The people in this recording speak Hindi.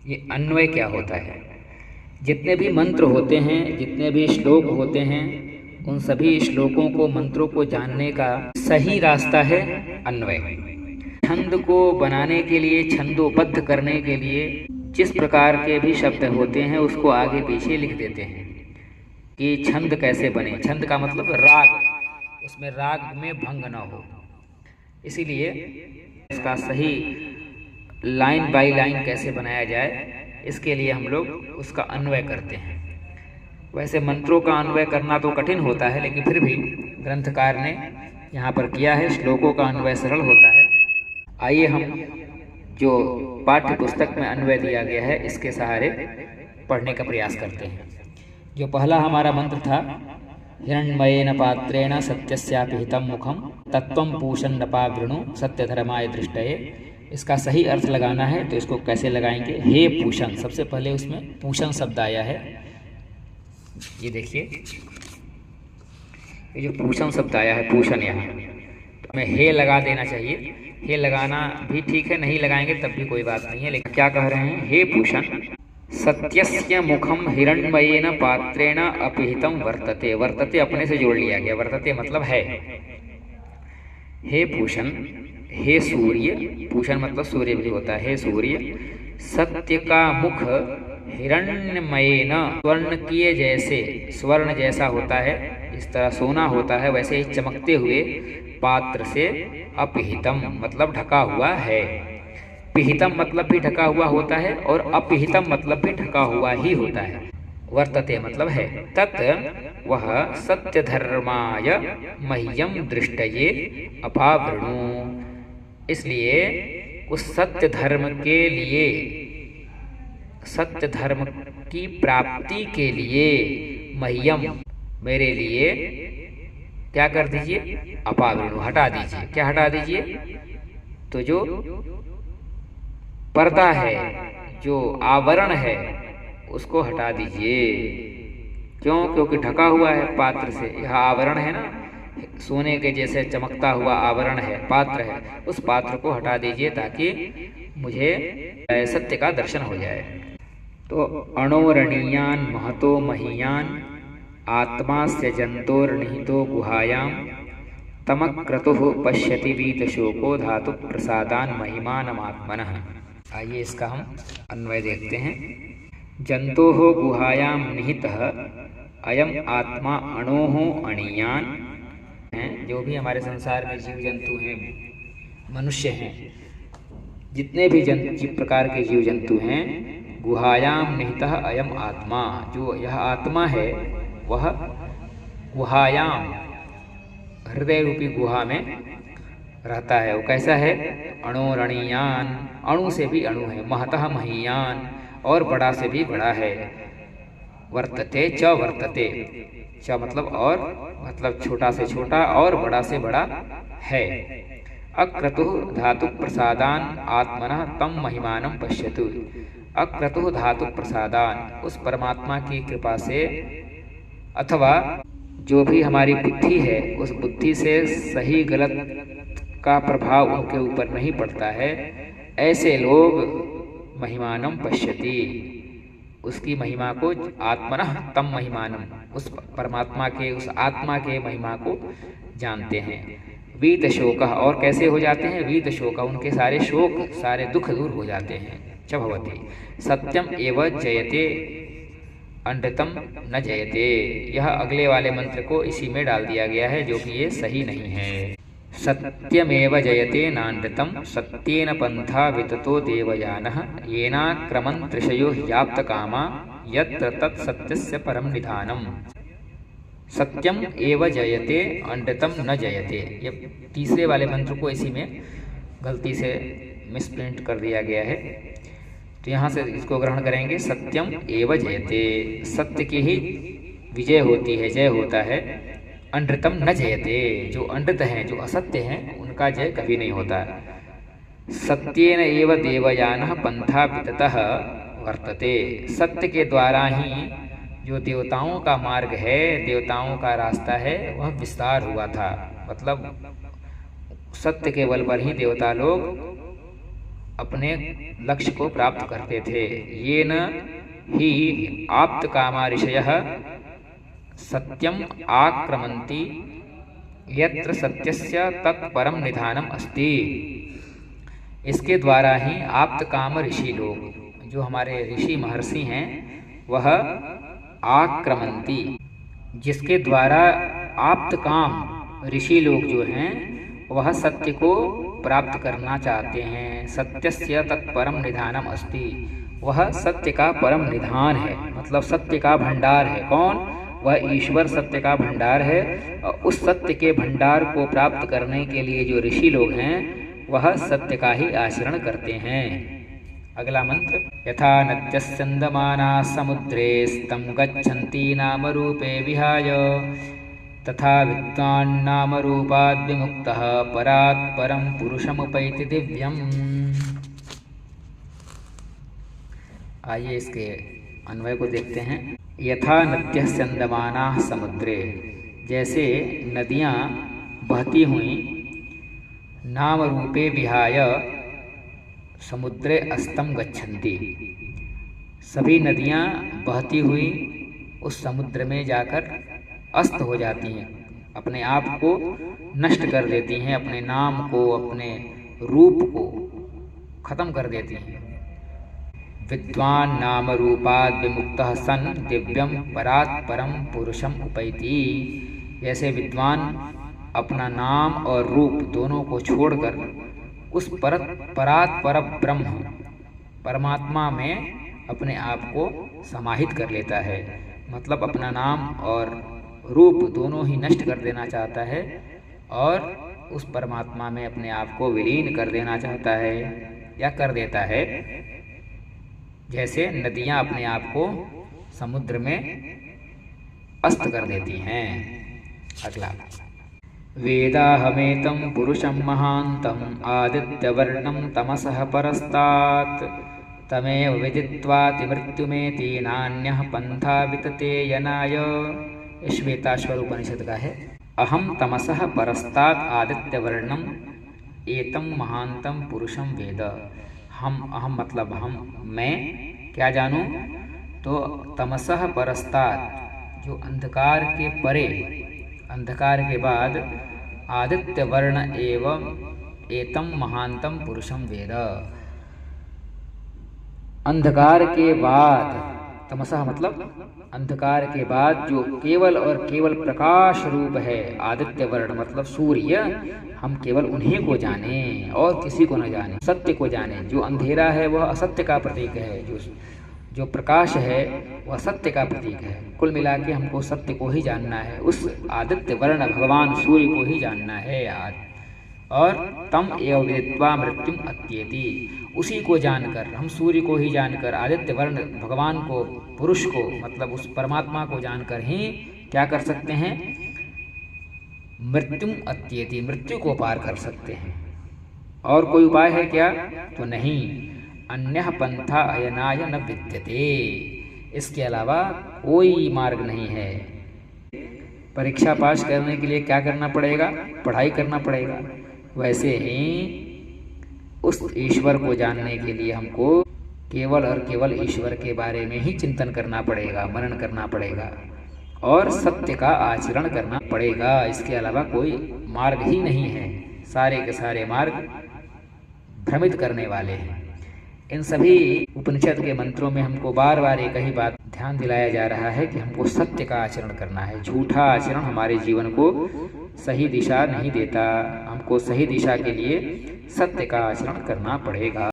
ये अन्वय क्या होता है? जितने भी मंत्र होते हैं, जितने भी श्लोक होते हैं, उन सभी श्लोकों को, मंत्रों को जानने का सही रास्ता है अन्वय। छंद को बनाने के लिए, छंदोबद्ध करने के लिए जिस प्रकार के भी शब्द होते हैं उसको आगे पीछे लिख देते हैं कि छंद कैसे बने। छंद का मतलब राग, उसमें राग में भंग न हो। इसीलिए इसका सही लाइन बाय लाइन कैसे बनाया जाए, इसके लिए हम लोग उसका अन्वय करते हैं। वैसे मंत्रों का अन्वय करना तो कठिन होता है, लेकिन फिर भी ग्रंथकार ने यहाँ पर किया है। श्लोकों का अन्वय सरल होता है। आइए हम जो पाठ्य पुस्तक में अन्वय दिया गया है इसके सहारे पढ़ने का प्रयास करते हैं। जो पहला हमारा मंत्र था, हिरण्मयेन पात्रेण सत्यस्यापि हितं मुखं तत्त्वं पूषन्नपावृणु सत्यधर्माय दृष्टये। इसका सही अर्थ लगाना है तो इसको कैसे लगाएंगे? हे पूषण, सबसे पहले उसमें पूषण शब्द आया है। ये देखिए, ये जो पूषण शब्द आया है, पूषण, यहाँ तो हमें हे लगा देना चाहिए। हे लगाना भी ठीक है, नहीं लगाएंगे तब भी कोई बात नहीं है। लेकिन क्या कह रहे हैं? हे पूषण सत्यस्य मुखम हिरण्मयेन पात्रेण अपिहितं वर्तते। वर्तते अपने से जोड़ लिया गया, वर्तते मतलब है। हे पूषण, हे सूर्य, पूषण मतलब सूर्य भी होता है। हे सूर्य, सत्य का मुख हिरण्मयेन, स्वर्ण किए जैसे, स्वर्ण जैसा होता है, इस तरह सोना होता है, वैसे ही चमकते हुए पात्र से अपिहितम मतलब ढका हुआ है। पिहितम मतलब भी ढका हुआ होता है और अपिहितम मतलब भी ढका हुआ ही होता है। वर्तते मतलब है। तत् वह सत्य धर्माय मह्यम दृष्टये अपावृणु। इसलिए उस सत्य धर्म के लिए, सत्य धर्म की प्राप्ति के लिए, मह्यम मेरे लिए क्या कर दीजिए? अपावृणु हटा दीजिए। क्या हटा दीजिए? तो जो पर्दा है, जो आवरण है, उसको हटा दीजिए। क्यों? क्योंकि ढका हुआ है पात्र से। यह आवरण है ना, सोने के जैसे चमकता हुआ आवरण है, पात्र है, उस पात्र को हटा दीजिए ताकि मुझे सत्य का दर्शन हो जाए। तो अणोरणीयान महतो महीयान आत्मा से जंतोर्निहितो गुहायां तमक्रतुः पश्यति वीतशोको धातु प्रसादान महिमानमात्मनः। आइए इसका हम अन्वय देखते हैं। जंतोः गुहायां निहितः अयम आत्मा अणोः अणीयान। जो भी हमारे संसार में जीव जंतु हैं, मनुष्य हैं, जितने भी प्रकार के जीव जंतु हैं, गुहायाम निहितः अयम आत्मा, जो यह आत्मा है वह गुहायाम, हृदय रूपी गुहा में रहता है। वो कैसा है? अणोरणीयान, अणु से भी अणु है, महतः महीयान, और बड़ा से भी बड़ा है। वर्तते च वर्तते, च मतलब और, मतलब छोटा से छोटा और बड़ा से बड़ा है। अक्रतुः धातु प्रसादान आत्मनः तम महिमानं पश्यतु। अक्रतुः धातु प्रसादान, उस परमात्मा की कृपा से, अथवा जो भी हमारी बुद्धि है, उस बुद्धि से सही गलत का प्रभाव उनके ऊपर नहीं पड़ता है, ऐसे लोग महिमानम पश्यति, उसकी महिमा को, आत्मनः तम महिमानम, उस परमात्मा के, उस आत्मा के महिमा को जानते हैं। वीत शोक, और कैसे हो जाते हैं? वीत शोक, उनके सारे शोक, सारे दुख दूर हो जाते हैं। च भवति सत्यम एव जयते अनृतम न जयते। यह अगले वाले मंत्र को इसी में डाल दिया गया है, जो कि ये सही नहीं है। सत्यमेव जयते नानृतम सत्येन पंथा विततो देवयानः येनाक्रमं त्रिशयो ह्याप्त कामा यत्र तत् सत्यस्य परम निधानम। सत्यम एव जयते अनृतम न जयते, ये तीसरे वाले मंत्र को इसी में गलती से मिसप्रिंट कर दिया गया है, तो यहाँ से इसको ग्रहण करेंगे। सत्यम एव जयते, सत्य की ही विजय होती है, जय होता है। अनृतम न जयते, जो अनृत हैं, जो असत्य हैं, उनका जय कभी नहीं होता। सत्येन एव देवयानः पंथा विततः वर्तते, सत्य के द्वारा ही जो देवताओं का मार्ग है, देवताओं का रास्ता है, वह विस्तार हुआ था। मतलब सत्य के बल पर ही देवता लोग अपने लक्ष्य को प्राप्त करते थे। ये न ही आप्त कामा ऋषयः सत्यम आक्रमन्ति यत्र सत्यस्य तत्परम निधानम अस्ति। इसके द्वारा ही आप्त काम ऋषि लोग, जो हमारे ऋषि महर्षि हैं, वह आक्रमन्ति, जिसके द्वारा आप्त काम ऋषि लोग जो हैं वह सत्य को प्राप्त करना चाहते हैं। सत्यस्य तत्परम निधानम अस्ति, वह सत्य का परम निधान है, मतलब सत्य का भंडार है। कौन? वह ईश्वर सत्य का भंडार है। और उस सत्य के भंडार को प्राप्त करने के लिए जो ऋषि लोग हैं वह सत्य का ही आचरण करते हैं। अगला मंत्र, यथा नद्यस्यन्दमाना समुद्रे स्तं गच्छन्ति नाम रूपे विहाय तथा विद्वान् नाम रूपाद् विमुक्तः परात् परं पुरुषमुपैति दिव्यम्। आइए इसके अन्वय को देखते हैं। यथा नद्यस्यन्दमानाः समुद्रे, जैसे नदियाँ बहती हुई नाम रूपे विहाय समुद्रे अस्तं गच्छन्ति, सभी नदियाँ बहती हुई उस समुद्र में जाकर अस्त हो जाती हैं, अपने आप को नष्ट कर देती हैं, अपने नाम को, अपने रूप को खत्म कर देती हैं। विद्वान नाम रूपाद् विमुक्तः सन दिव्यम परात् परम पुरुषम उपैति, जैसे विद्वान अपना नाम और रूप दोनों को छोड़कर उस परात् पर ब्रह्म परमात्मा में अपने आप को समाहित कर लेता है। मतलब अपना नाम और रूप दोनों ही नष्ट कर देना चाहता है और उस परमात्मा में अपने आप को विलीन कर देना चाहता है या कर देता है। जैसे नदियाँ अपने आप को समुद्र में अस्त कर देती हैं। अगला, वेदाहमेतं पुरुषं महान्तं आदित्यवर्णं तमसः परस्तात् तमेव विदित्वाति मृत्युमेति नान्यः पंथा वितते यनाय। श्वेताश्वर उपनिषद का है। अहम तमसः परस्तात् आदित्यवर्णम एतं महान्तं पुरुषं वेद। हम मतलब हम, मैं क्या जानूं? तो तमसः परस्तात्, जो अंधकार के परे, अंधकार के बाद आदित्य वर्ण एवं एतम महांतम पुरुषम वेद। अंधकार के बाद, तमसः मतलब अंधकार के बाद जो केवल और केवल प्रकाश रूप है, आदित्य वर्ण मतलब सूर्य, हम केवल उन्हीं को जाने और किसी को न जाने, सत्य को जाने। जो अंधेरा है वह असत्य का प्रतीक है, जो प्रकाश है वह सत्य का प्रतीक है। कुल मिला के हमको सत्य को ही जानना है, उस आदित्य वर्ण भगवान सूर्य को ही जानना है। और तम एव विदित्वा मृत्युम अत्येति, उसी को जानकर, हम सूर्य को ही जानकर, आदित्य वर्ण भगवान को, पुरुष को, मतलब उस परमात्मा को जानकर ही क्या कर सकते हैं? मृत्युम अत्येति, मृत्यु को पार कर सकते हैं। और कोई उपाय है क्या? तो नहीं। अन्यः पंथा अयनाय न विद्यते, इसके अलावा कोई मार्ग नहीं है। परीक्षा पास करने के लिए क्या करना पड़ेगा? पढ़ाई करना पड़ेगा। वैसे ही उस ईश्वर को जानने के लिए हमको केवल और केवल ईश्वर के बारे में ही चिंतन करना पड़ेगा, मनन करना पड़ेगा और सत्य का आचरण करना पड़ेगा। इसके अलावा कोई मार्ग ही नहीं है। सारे के सारे मार्ग भ्रमित करने वाले हैं। इन सभी उपनिषद के मंत्रों में हमको बार बार एक ही बात ध्यान दिलाया जा रहा है कि हमको सत्य का आचरण करना है। झूठा आचरण हमारे जीवन को सही दिशा नहीं देता। हमको सही दिशा के लिए सत्य का आचरण करना पड़ेगा।